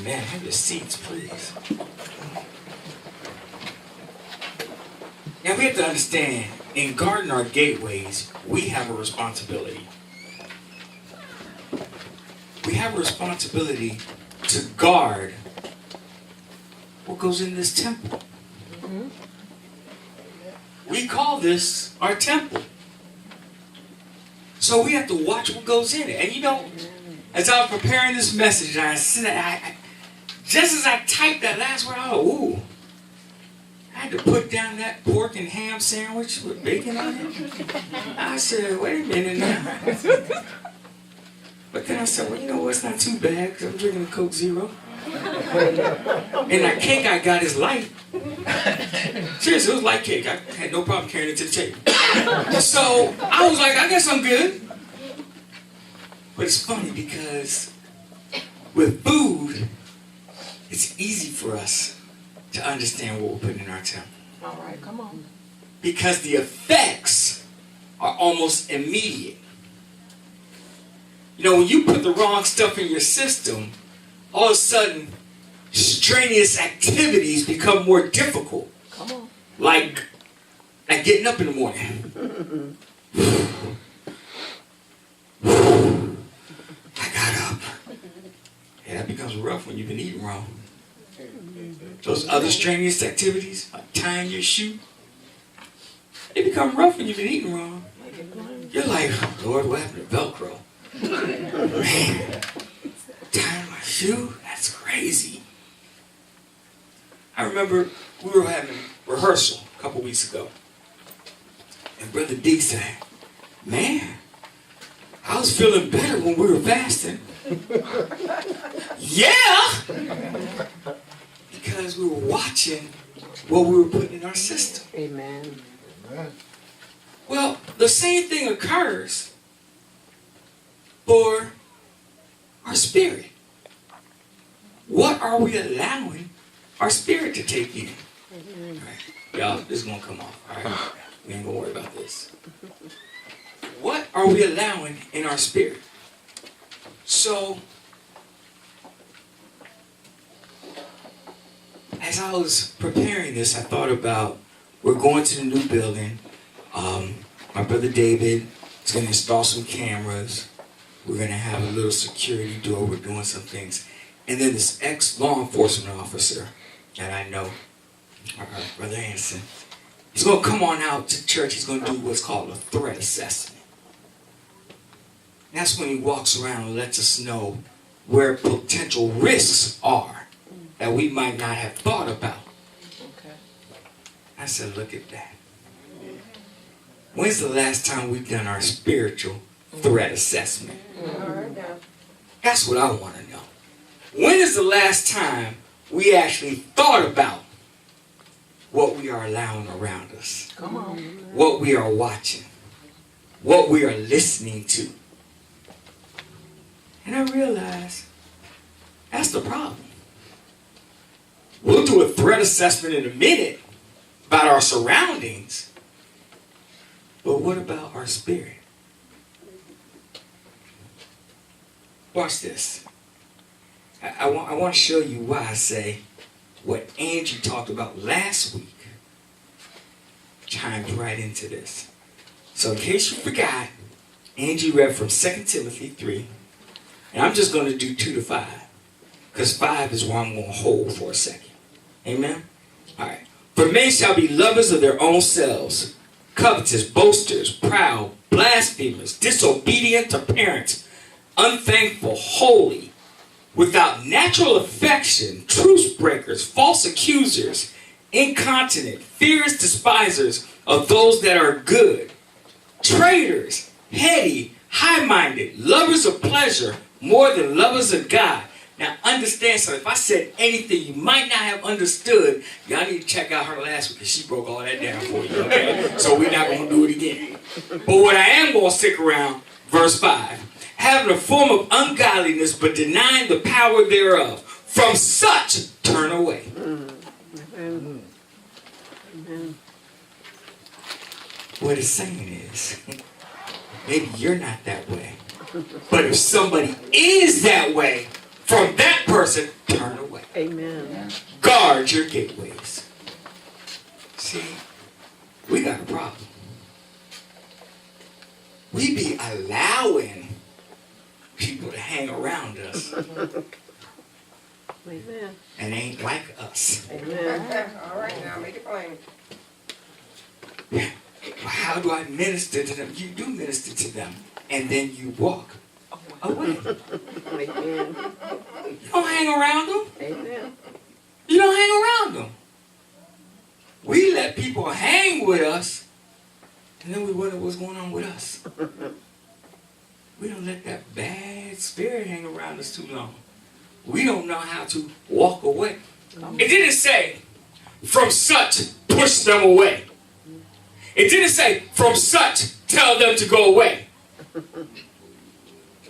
Amen. Have your seats, please. Now we have to understand, in guarding our gateways, we have a responsibility. We have a responsibility to guard what goes in this temple. We call this our temple. So we have to watch what goes in it. And you know, as I was preparing this message, just as I typed that last word, I thought, ooh, I had to put down that pork and ham sandwich with bacon on it. I said, wait a minute now. But then I said, well, you know what, it's not too bad because I'm drinking a Coke Zero. And that cake I got is light. Seriously, it was light cake. I had no problem carrying it to the table. So I was like, I guess I'm good. But it's funny because with food, it's easy for us to understand what we're putting in our temple. All right, come on. Because the effects are almost immediate. You know, when you put the wrong stuff in your system, all of a sudden, strenuous activities become more difficult. Come on. Like getting up in the morning. I got up. Yeah, that becomes rough when you've been eating wrong. Those other strenuous activities, like tying your shoe, they become rough when you've been eating wrong. You're like, Lord, what happened to Velcro? Man, tying my shoe? That's crazy. I remember we were having rehearsal a couple weeks ago. And Brother D said, man, I was feeling better when we were fasting. Yeah! Because we were watching what we were putting in our system. Amen. Well, the same thing occurs for our spirit. What are we allowing our spirit to take in? All right. Y'all, this is going to come off. All right? We ain't going to worry about this. What are we allowing in our spirit? So, as I was preparing this, I thought about, we're going to the new building. My brother David is going to install some cameras. We're going to have a little security door. We're doing some things. And then this ex-law enforcement officer that I know, Brother Anderson, he's going to come on out to church. He's going to do what's called a threat assessment. That's when he walks around and lets us know where potential risks are that we might not have thought about. Okay. I said, look at that. When's the last time we've done our spiritual threat assessment? That's what I want to know. When is the last time we actually thought about what we are allowing around us? Come on. What we are watching? What we are listening to? And I realized that's the problem. We'll do a threat assessment in a minute about our surroundings. But what about our spirit? Watch this. I want to show you why I say what Angie talked about last week chimes right into this. So in case you forgot, Angie read from 2 Timothy 3. And I'm just going to do 2 to 5. Because 5 is where I'm going to hold for a second. Amen? All right. For men shall be lovers of their own selves, covetous, boasters, proud, blasphemers, disobedient to parents, unthankful, holy, without natural affection, truce breakers, false accusers, incontinent, fierce despisers of those that are good, traitors, heady, high-minded, lovers of pleasure more than lovers of God. Now understand something. If I said anything you might not have understood, y'all need to check out her last week because she broke all that down for you, okay? So we're not going to do it again. But what I am going to stick around, verse 5. Having a form of ungodliness but denying the power thereof. From such turn away. Amen. What it's saying is, maybe you're not that way. But if somebody is that way, from that person, turn away. Amen. Guard your gateways. See, we got a problem. We be allowing people to hang around us Amen. and ain't like us. Amen. All right, now make it plain. How do I minister to them? You do minister to them, and then you walk away. Amen. You don't hang around them. Amen. You don't hang around them. We let people hang with us, and then we wonder what's going on with us. We don't let that bad spirit hang around us too long. We don't know how to walk away. It didn't say, from such, push them away. It didn't say, from such, tell them to go away.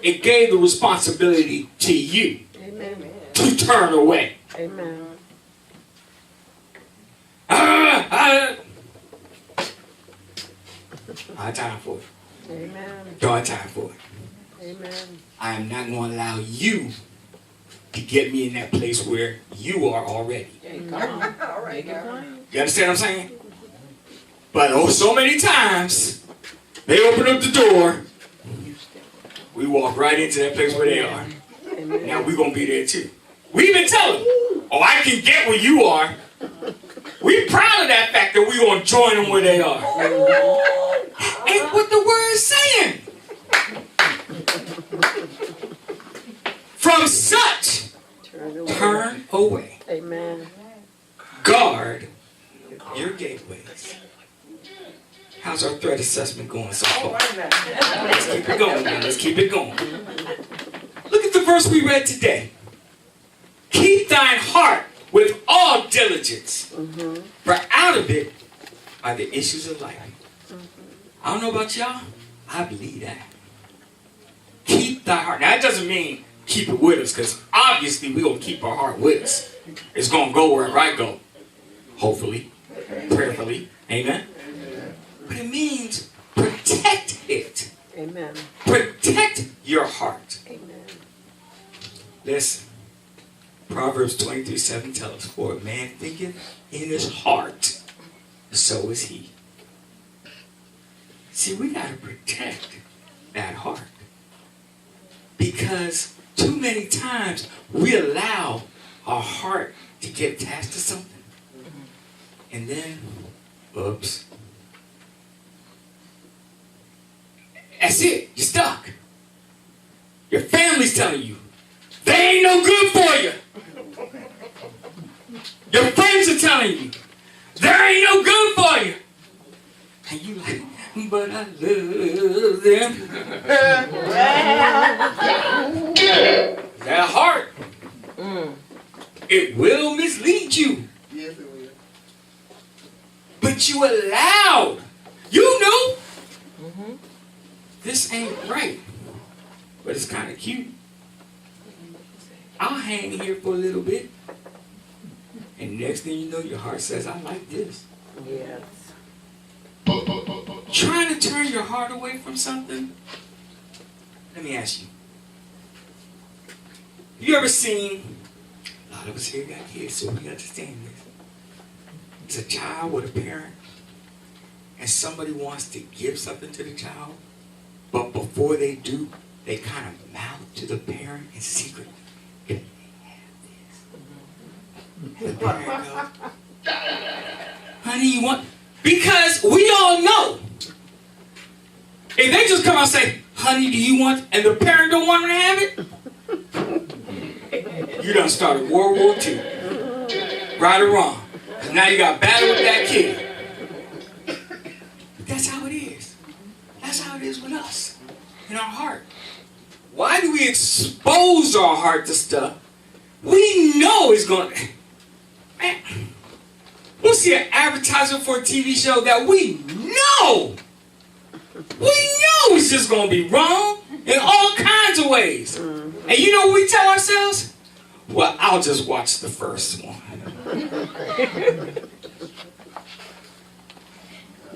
It gave the responsibility to you Amen. to turn away. Amen. I have time for it. Amen. Don't have time for it. Amen. I am not going to allow you to get me in that place where you are already. Hey, come on. All right, Make it now. plain. You understand what I'm saying? But oh, so many times, they open up the door, we walk right into that place where they are. Amen. Now we're going to be there too. We even tell them, oh, I can get where you are. We proud of that fact that we're going to join them where they are. Ain't what the word is saying. From such, turn away. Amen. Guard your gateways. How's our threat assessment going so All far? right, now. Let's keep it going, man. Let's keep it going. Look at the verse we read today. Keep thine heart with all diligence, for out of it are the issues of life. I don't know about y'all. I believe that. Keep thy heart. Now, that doesn't mean keep it with us, because obviously we're going to keep our heart with us. It's going to go wherever I go. Hopefully. Prayerfully. Amen. But it means protect it. Amen. Protect your heart. Amen. Listen. Proverbs 23:7 tells us, for a man thinketh in his heart, so is he. See, we got to protect that heart. Because too many times we allow our heart to get attached to something. And then, oops. That's it. You're stuck. Your family's telling you, they ain't no good for you. Your friends are telling you, there ain't no good for you. And you like, but I love them. That heart, it will mislead you. Yes, it will. But you allowed. You know, this ain't right. But it's kind of cute. I'll hang here for a little bit. And next thing you know, your heart says, I like this. Yes. Trying to turn your heart away from something? Let me ask you. You ever seen, a lot of us here got kids, so we understand this. It's a child with a parent, and somebody wants to give something to the child, but before they do, they kind of mouth to the parent in secret. Can they have this? And the parent goes, honey, you want? Because we all know. If they just come out and say, honey, do you want? And the parent don't want to have it, you done started World War II. Right or wrong. Because now you got battle with that kid. But that's how it is. That's how it is with us. In our heart. Why do we expose our heart to stuff we know is going to... Man, we'll see an advertisement for a TV show that we know it's just going to be wrong in all kinds of ways. And you know what we tell ourselves? Well, I'll just watch the first one.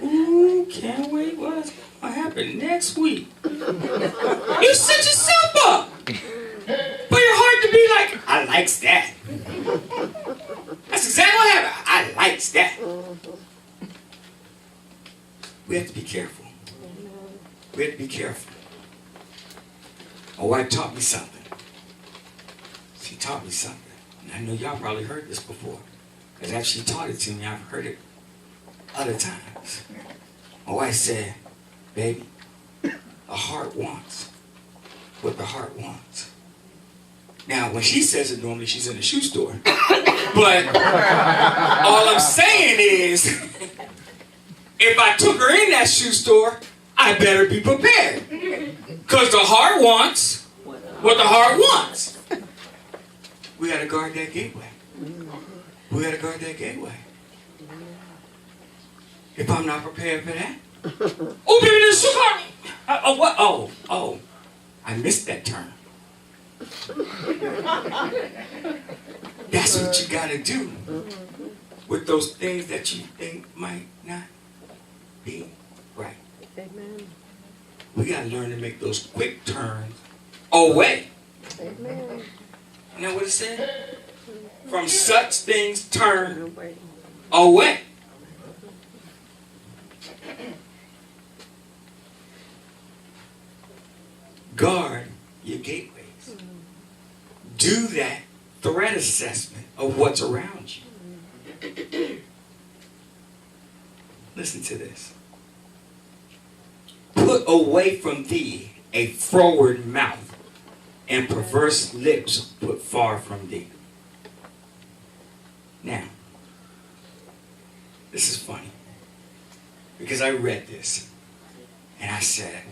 Ooh, can't wait what's going to happen next week. You set yourself up for your heart to be likes that. That's exactly what happened. I likes that. We have to be careful. We have to be careful. My wife taught me something. She taught me something. And I know y'all probably heard this before. Because after she taught it to me, I've heard it other times. My wife said, baby, a heart wants what the heart wants. Now, when she says it, normally she's in a shoe store. But all I'm saying is, if I took her in that shoe store, I better be prepared. Because the heart wants what the heart wants. We got to guard that gateway. We got to guard that gateway. If I'm not prepared for that. Oh, baby, there's sugar. Oh, what? Oh. I missed that term. That's what you got to do with those things that you think might not be right. Amen. We got to learn to make those quick turns away. Amen. You know what it said? From such things turn Away. away. Guard your gateways. Do that threat assessment of what's around you. Listen to this. Put away from thee a froward mouth, and perverse lips put far from thee. Now, this is funny, because I read this, and I said,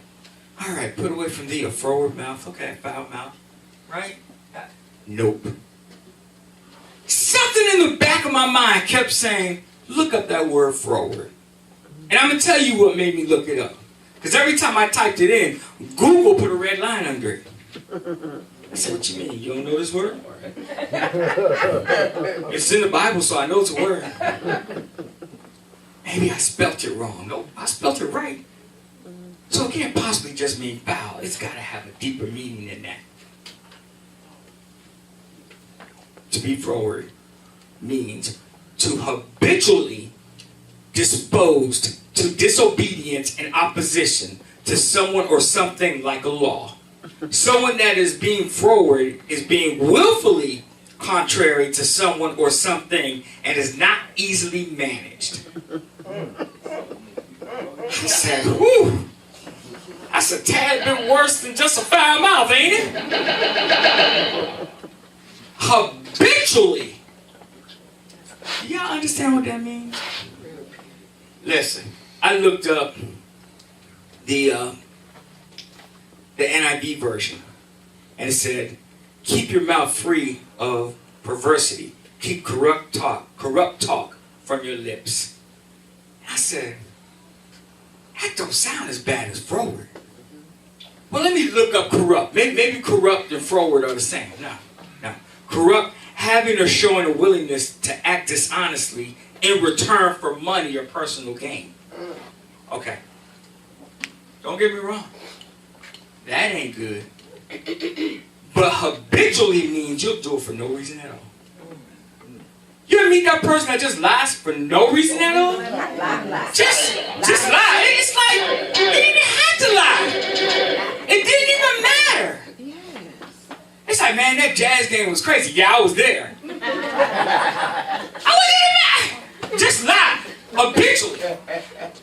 all right, put away from thee a froward mouth, okay, foul mouth, right? Nope. Something in the back of my mind kept saying, look up that word froward. And I'm going to tell you what made me look it up. Because every time I typed it in, Google put a red line under it. I said, what you mean? You don't know this word? It's in the Bible, so I know it's a word. Maybe I spelt it wrong. No, I spelt it right. So it can't possibly just mean foul. It's got to have a deeper meaning than that. To be froward means to habitually disposed to disobedience and opposition to someone or something like a law. Someone that is being froward is being willfully contrary to someone or something and is not easily managed. I said, whew, that's a tad bit worse than just a foul mouth, ain't it? Habitually. Do y'all understand what that means? Listen, I looked up the NIV version, and it said, keep your mouth free of perversity. Keep corrupt talk from your lips. And I said, that don't sound as bad as froward. Well, let me look up corrupt. Maybe corrupt and froward are the same. No. Corrupt, having or showing a willingness to act dishonestly in return for money or personal gain. Okay. Don't get me wrong. That ain't good. But habitually means you'll do it for no reason at all. You ever meet that person that just lies for no reason at all? Just lie. It's like you didn't have to lie. It didn't even matter. It's like, man, that Jazz game was crazy. Yeah, I was there. I wasn't even mad. Just lie. Habitually.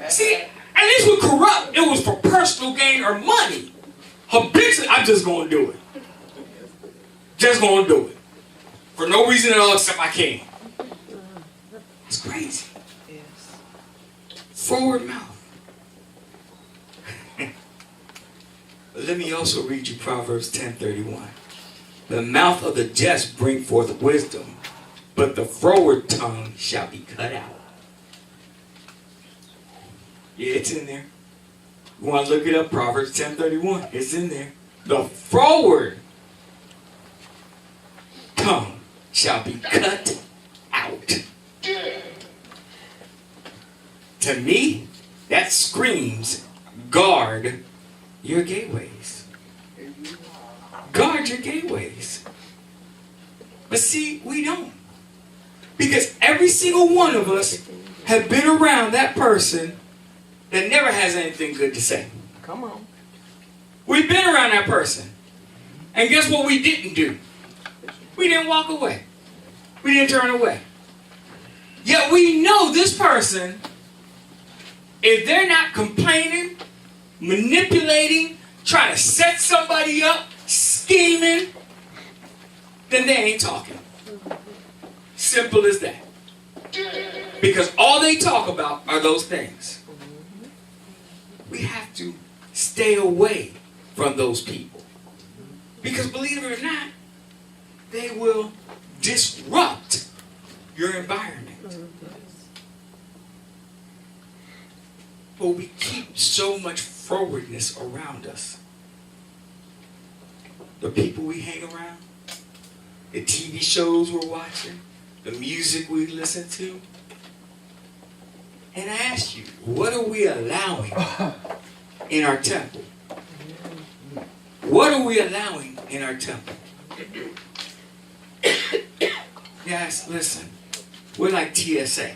See, at least with corrupt, it was for personal gain or money. Habitually, I'm just going to do it. Just going to do it. For no reason at all except I can. It's crazy. Forward mouth. But let me also read you Proverbs 10:31. The mouth of the just bring forth wisdom, but the froward tongue shall be cut out. Yeah, it's in there. You want to look it up? Proverbs 10:31. It's in there. The froward tongue shall be cut out. To me, that screams, guard your gateways. Guard your gateways. But see, we don't. Because every single one of us have been around that person that never has anything good to say. Come on. We've been around that person. And guess what we didn't do? We didn't walk away. We didn't turn away. Yet we know this person, if they're not complaining, manipulating, trying to set somebody up, scheming, then they ain't talking. Simple as that. Because all they talk about are those things. We have to stay away from those people. Because believe it or not, they will disrupt your environment. But we keep so much forwardness around us. The people we hang around, the TV shows we're watching, the music we listen to. And I ask you, what are we allowing in our temple? What are we allowing in our temple? Guys, listen. We're like TSA.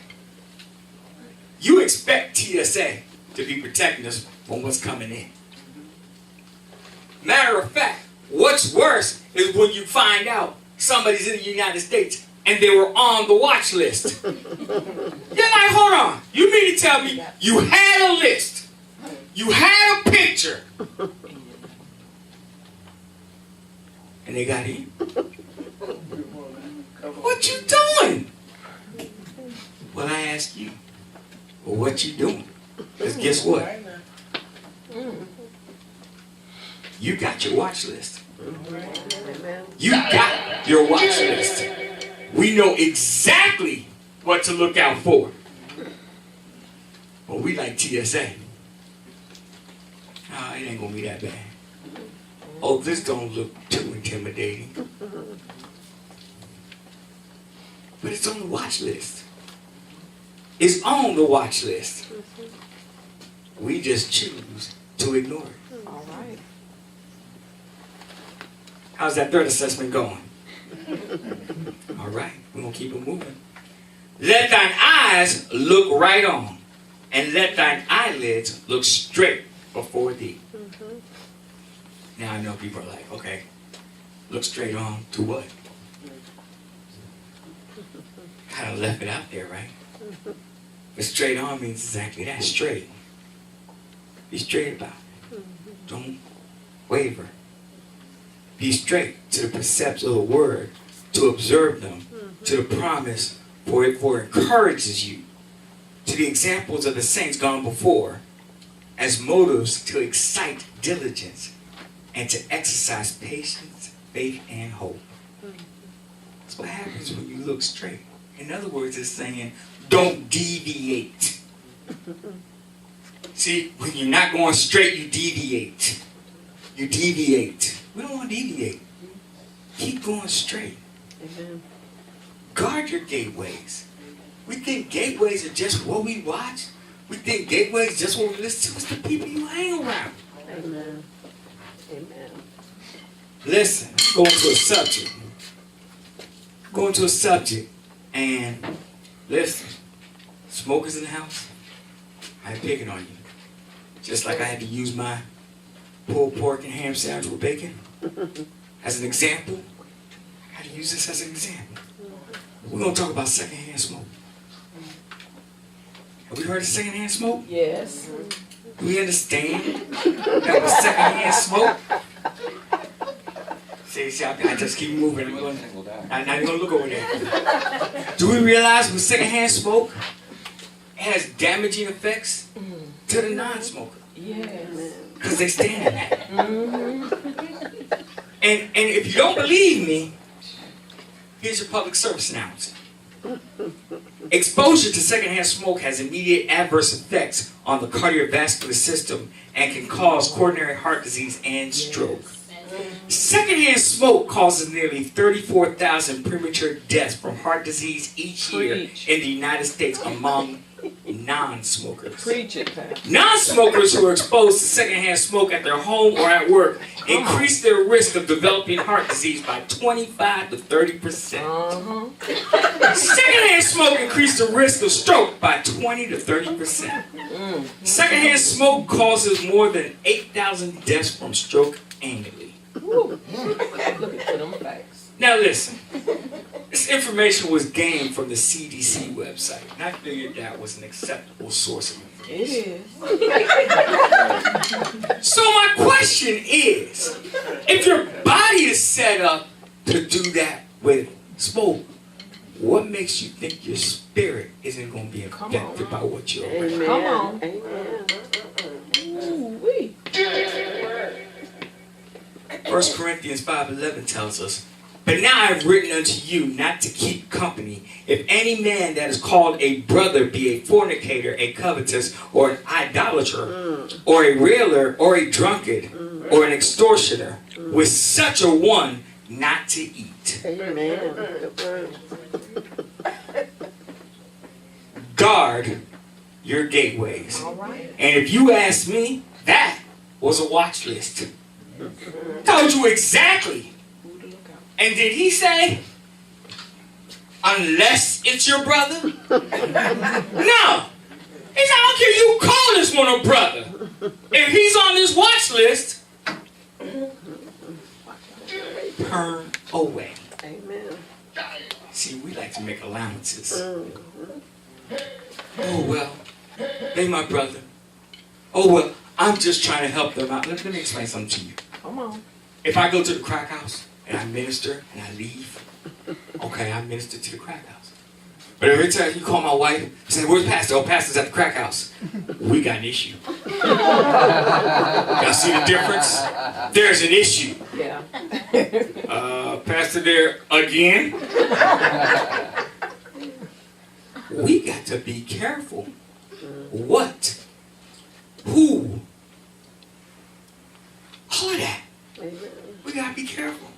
You expect TSA to be protecting us from what's coming in. Matter of fact, what's worse is when you find out somebody's in the United States and they were on the watch list. You're like, hold on. You mean to tell me you had a list? You had a picture? And they got in? What you doing? Well, I ask you, well, what you doing? Because guess what? You got your watch list. You got your watch list. We know exactly what to look out for. But we like TSA. Nah, it ain't gonna be that bad. Oh, this don't look too intimidating. But it's on the watch list. It's on the watch list. We just choose to ignore it. All right. How's that third assessment going? All right, we're going to keep it moving. Let thine eyes look right on, and let thine eyelids look straight before thee. Now I know people are like, okay, look straight on to what? Kind of left it out there, right? But straight on means exactly that, straight. Be straight about it. Don't waver. Be straight to the precepts of the word, to observe them, to the promise, for it encourages you, to the examples of the saints gone before, as motives to excite diligence and to exercise patience, faith, and hope. That's what happens when you look straight. In other words, it's saying, don't deviate. See, when you're not going straight, you deviate. You deviate. We don't want to deviate. Keep going straight. Amen. Guard your gateways. We think gateways are just what we watch. We think gateways are just what we listen to. It's the people you hang around. Amen. Amen. Listen, go into a subject. Go into a subject and listen. Smokers in the house, I ain't picking on you. Just like I had to use my pulled pork and ham sandwich with bacon as an example. I got to use this as an example. We're going to talk about secondhand smoke. Have we heard of secondhand smoke? Yes. Do we understand that was secondhand smoke? See, I just keep moving. I'm not even going to look over there. Do we realize with secondhand smoke, it has damaging effects to the non-smoker? Yes. Because they stand in that. And if you don't believe me, here's your public service announcement. Exposure to secondhand smoke has immediate adverse effects on the cardiovascular system and can cause coronary heart disease and stroke. Secondhand smoke causes nearly 34,000 premature deaths from heart disease each year Preach. in the United States among non-smokers. Preach it, Pastor. Non-smokers who are exposed to secondhand smoke at their home or at work increase their risk of developing heart disease by 25 to 30%. Secondhand smoke increases the risk of stroke by 20 to 30%. Secondhand smoke causes more than 8,000 deaths from stroke annually. Look at them facts. Now listen, this information was gained from the CDC website, and I figured that was an acceptable source of information. It is. So my question is, if your body is set up to do that with smoke, what makes you think your spirit isn't going to be affected by what you're around? Amen. Come on. Amen. Ooh-wee. 1 Corinthians 5:11 tells us, "But now I have written unto you not to keep company, if any man that is called a brother be a fornicator, a covetous, or an idolater, or a railer, or a drunkard, or an extortioner, with such a one not to eat." Amen. Good word. Guard your gateways. All right. And if you ask me, that was a watch list. Told you exactly. Who to look out. And did he say, unless it's your brother? No. He said, I don't care you call this one a brother. If he's on this watch list, turn away. Amen. See, we like to make allowances. Oh, well, they my brother. Oh, well, I'm just trying to help them out. Let me explain something to you. Come on. If I go to the crack house and I minister and I leave, okay, I minister to the crack house. But every time you call my wife, say, "Where's Pastor?" "Oh, Pastor's at the crack house." We got an issue. Y'all see the difference? There's an issue. Yeah. Pastor there again? We got to be careful. What? Who? All of that. Amen. We gotta be careful.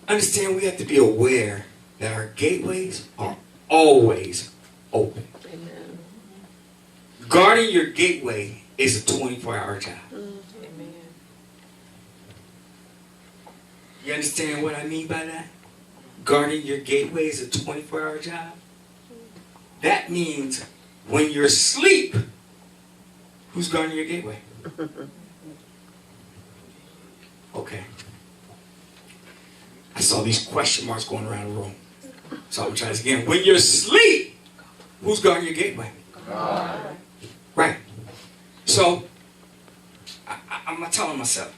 Understand, we have to be aware that our gateways are always open. Amen. Guarding your gateway is a 24-hour job. Amen. You understand what I mean by that? Guarding your gateway is a 24-hour job. That means when you're asleep, who's guarding your gateway? Okay. I saw these question marks going around the room. So I'm going to try this again. When you're asleep, who's guarding your gateway? God. Right. So, I'm telling myself,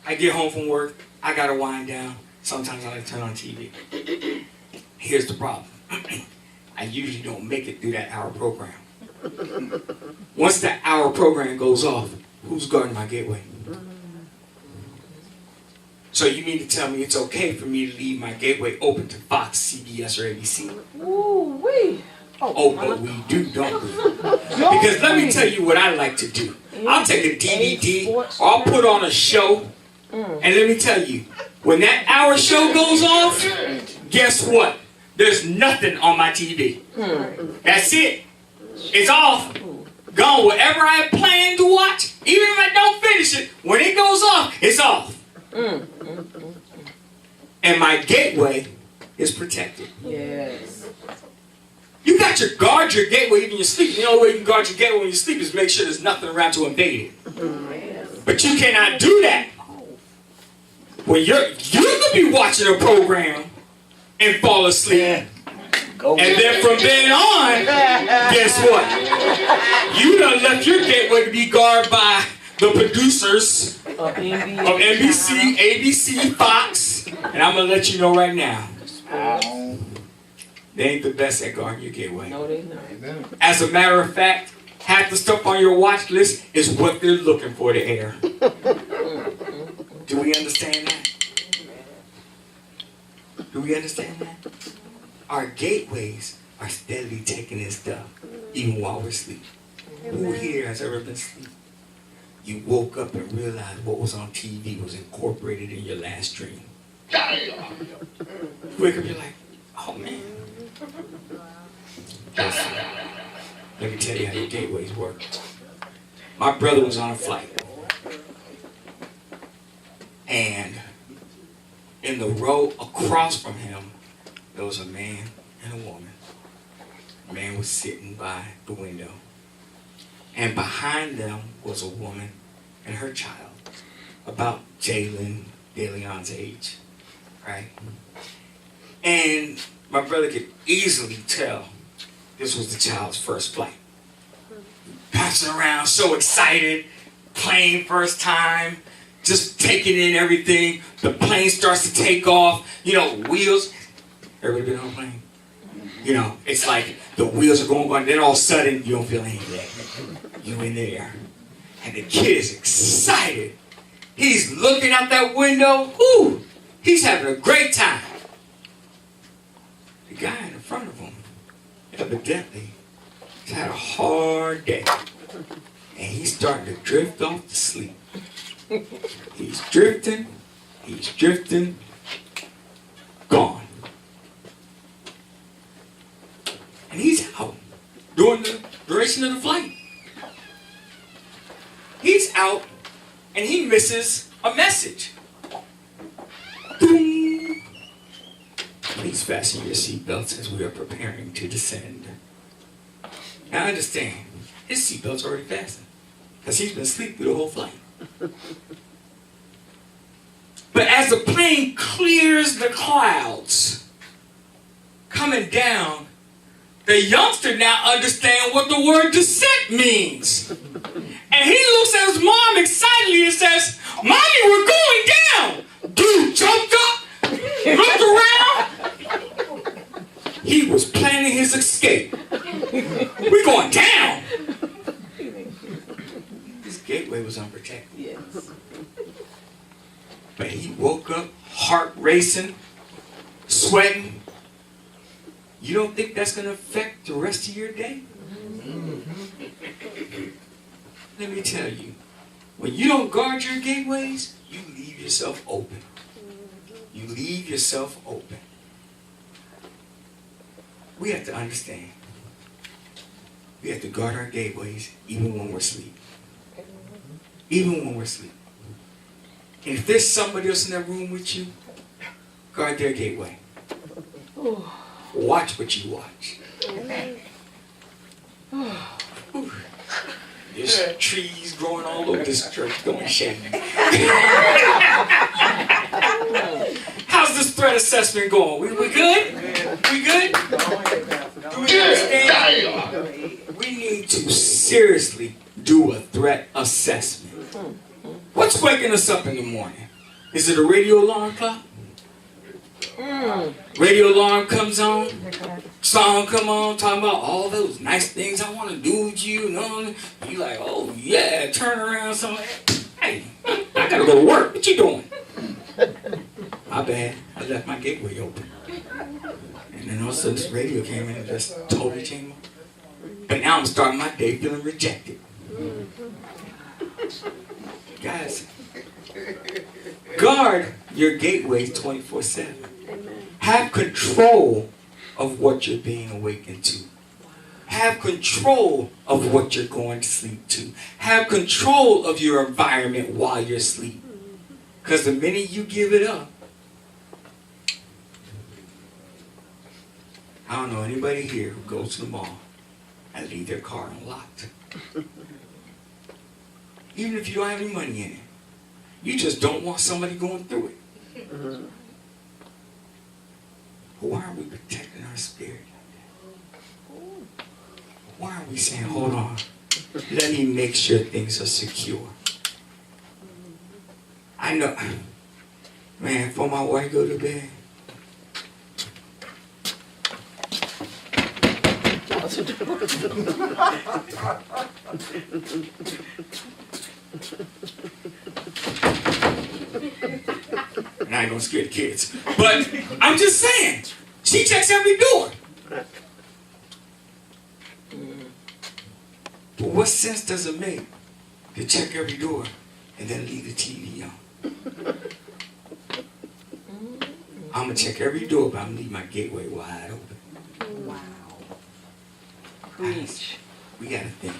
I get home from work, I got to wind down. Sometimes I like to turn on TV. Here's the problem. I usually don't make it through that hour program. Once that hour program goes off, who's guarding my gateway? So you mean to tell me it's okay for me to leave my gateway open to Fox, CBS, or ABC? Ooh-wee. Oh, but we do, don't we? Because let me tell you what I like to do. I'll take a DVD, or I'll put on a show, and let me tell you, when that hour show goes off, guess what? There's nothing on my TV. That's it. It's off. Gone. Whatever I had planned to watch, even if I don't finish it, when it goes off, it's off. And my gateway is protected. Yes. You got to guard your gateway even when you sleep. The only way you can guard your gateway when you sleep is make sure there's nothing around to invade it. But you cannot do that. When you could be watching a program and fall asleep. And then from then on, guess what? You done left your gateway to be guarded by the producers of NBC, ABC, Fox. And I'm going to let you know right now. They ain't the best at guarding your gateway. No, they not. As a matter of fact, half the stuff on your watch list is what they're looking for to air. Do we understand that? Do we understand that? Our gateways are steadily taking in stuff, even while we're asleep. Who here has ever been asleep? you woke up and realized what was on TV was incorporated in your last dream. You wake up, you're like, oh man. Listen, let me tell you how your gateways work. My brother was on a flight. And in the row across from him, there was a man and a woman. The man was sitting by the window. And behind them was a woman and her child, about Jalen DeLeon's age, right? And my brother could easily tell this was the child's first flight. Bouncing around, so excited, plane first time, just taking in everything. The plane starts to take off, you know, wheels. Everybody been on a plane? You know, it's like the wheels are going, then all of a sudden you don't feel anything. You in the air. And the kid is excited. He's looking out that window. Ooh, he's having a great time. The guy in front of him, evidently, he's had a hard day. And he's starting to drift off to sleep. He's drifting, gone. And he's out during the duration of the flight. He's out and he misses a message. Boom. Please fasten your seatbelts as we are preparing to descend. Now I understand, his seatbelt's already fastened because he's been asleep through the whole flight. But as the plane clears the clouds, coming down, the youngster now understands what the word descent means. And he looks at his mom excitedly and says, "Mommy, we're going down." Dude jumped up, looked around. He was planning his escape. We're going down. His gateway was unprotected. Yes. But he woke up, heart racing, sweating. You don't think that's going to affect the rest of your day? Let me tell you, when you don't guard your gateways, you leave yourself open. You leave yourself open. We have to understand. We have to guard our gateways even when we're asleep. Even when we're asleep. And if there's somebody else in that room with you, guard their gateway. Watch what you watch. There's trees growing all over this church. Don't shame me. How's this threat assessment going? We good? We good? Do we understand? We need to seriously do a threat assessment. What's waking us up in the morning? Is it a radio alarm clock? Radio alarm comes on, song come on, talking about all those nice things I want to do with you. You like, oh yeah, turn around, something. Hey, I gotta go to work. What you doing? My bad. I left my gateway open. And then all of a sudden this radio came in and just totally changed my. But now I'm starting my day feeling rejected. Guys, guard your gateways 24/7. Have control of what you're being awakened to. Have control of what you're going to sleep to. Have control of your environment while you're asleep. Because the minute you give it up, I don't know anybody here who goes to the mall and leave their car unlocked. Even if you don't have any money in it. You just don't want somebody going through it. Why aren't we protecting our spirit? Why aren't we saying, hold on, let me make sure things are secure? I know, man, before my wife go to bed, and I ain't gonna scare the kids, but I'm just saying, she checks every door. But what sense does it make to check every door and then leave the TV on. I'm going to check every door, but I'm going to leave my gateway wide open. Wow. Guys, we got to think.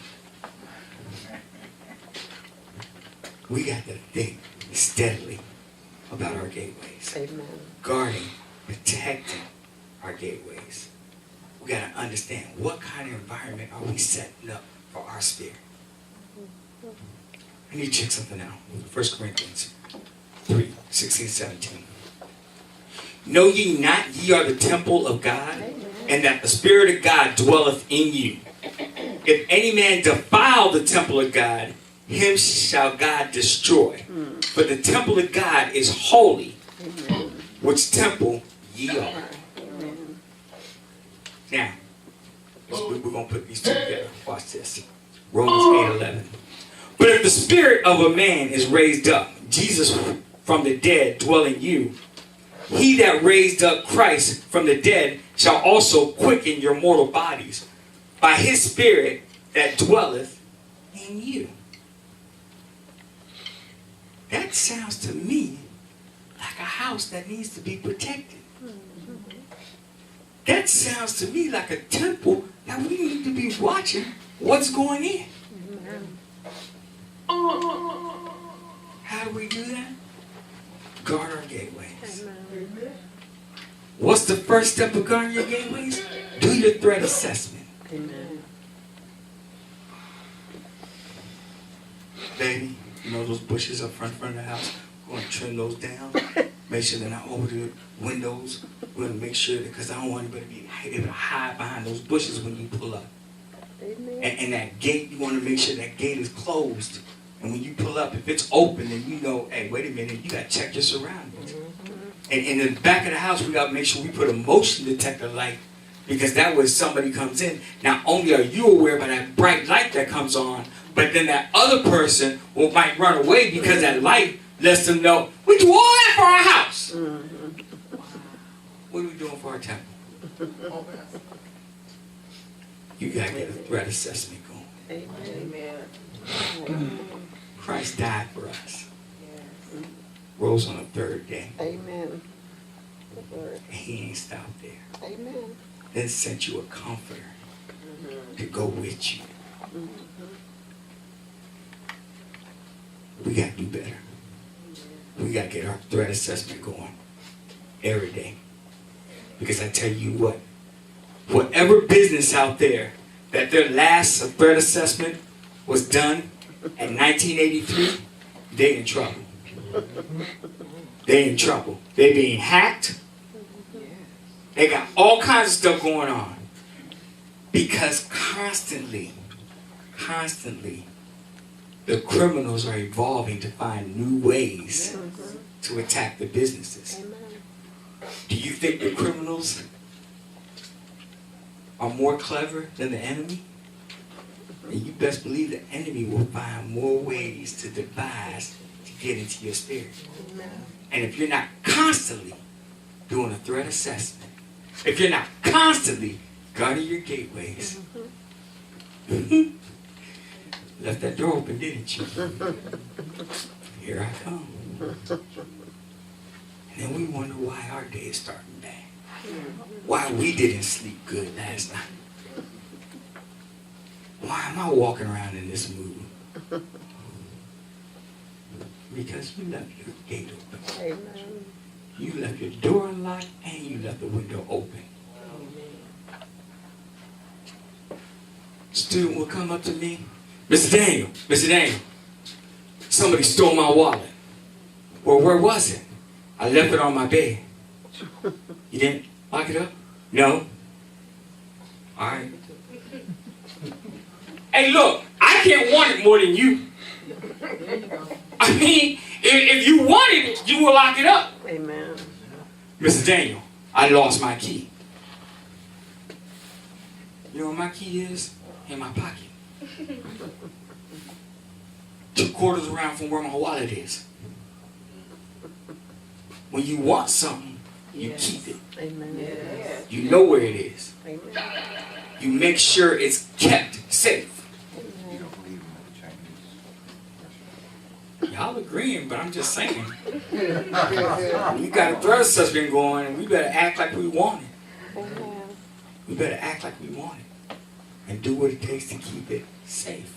We got to think steadily about our gateways. Amen. Guarding, protecting our gateways. We got to understand what kind of environment are we setting up for our spirit. I need to check something out. 1 Corinthians 3, 16, 17. Know ye not ye are the temple of God, and that the Spirit of God dwelleth in you? If any man defile the temple of God, him shall God destroy. For the temple of God is holy, which temple ye are. Now, we're going to put these two together. Watch this. Romans 8:11. But if the spirit of a man is raised up, Jesus from the dead dwell in you, he that raised up Christ from the dead shall also quicken your mortal bodies by his spirit that dwelleth in you. That sounds to me like a house that needs to be protected. That sounds to me like a temple that we need to be watching what's going in. How do we do that? Guard our gateways. What's the first step of guarding your gateways? Do your threat assessment. Amen. Baby, you know those bushes up front of the house? We're going to trim those down. Make sure they're not over the windows. We're going to make sure that, because I don't want anybody to be able to hide behind those bushes when you pull up. Amen. And that gate, you want to make sure that gate is closed. And when you pull up, if it's open, then you know, hey, wait a minute, you got to check your surroundings. And in the back of the house, we got to make sure we put a motion detector light, because that way somebody comes in. Not only are you aware by that bright light that comes on, but then that other person might run away because that light lets them know, we do all that for our house. What are we doing for our temple? You got to get a threat assessment going. Amen. Christ died for us. Rose on the third day. Amen. And he ain't stopped there. Amen. Then sent you a comforter to go with you. We got to do better. We got to get our threat assessment going every day. Because I tell you what, whatever business out there that their last threat assessment was done in 1983, they in trouble. They in trouble. They being hacked. They got all kinds of stuff going on. Because constantly, the criminals are evolving to find new ways to attack the businesses. Do you think the criminals are more clever than the enemy? And you best believe the enemy will find more ways to devise to get into your spirit. And if you're not constantly doing a threat assessment, if you're not constantly guarding your gateways, left that door open, didn't you? Here I come. And then we wonder why our day is starting bad. Why we didn't sleep good last night. Why am I walking around in this mood? Because you left your gate open. Amen. You left your door unlocked and you left the window open. Student will come up to me, Mr. Daniel, somebody stole my wallet. Well, where was it? I left it on my bed. You didn't lock it up? No. All right. Hey, look, I can't want it more than you. I mean, if you wanted it, you will lock it up. Amen. Mr. Daniel, I lost my key. You know where my key is? In my pocket. 2/4 around from where my wallet is. When you want something, you keep it. Amen. Yes. You know where it is. Amen. You make sure it's kept safe. Y'all agreeing, but I'm just saying. We got a threat assessment going, and we better act like we want it. Amen. We better act like we want it. And do what it takes to keep it safe.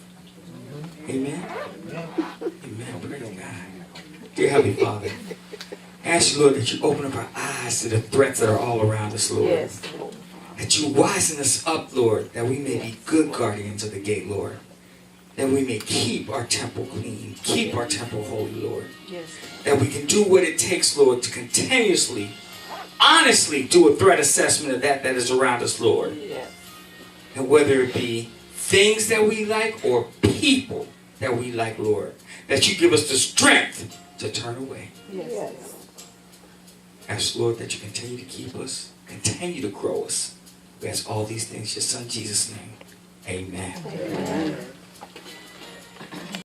Amen? Amen. Praise God. Dear Heavenly Father, I ask you, Lord, that you open up our eyes to the threats that are all around us, Lord. Yes, Lord. That you wisen us up, Lord, that we may be good guardians of the gate, Lord. That we may keep our temple clean, keep our temple holy, Lord. Yes. That we can do what it takes, Lord, to continuously, honestly do a threat assessment of that is around us, Lord. Yes. And whether it be things that we like or people that we like, Lord, that you give us the strength to turn away. Yes. Ask, Lord, that you continue to keep us, continue to grow us. We ask all these things in your Son Jesus' name. Amen. Amen.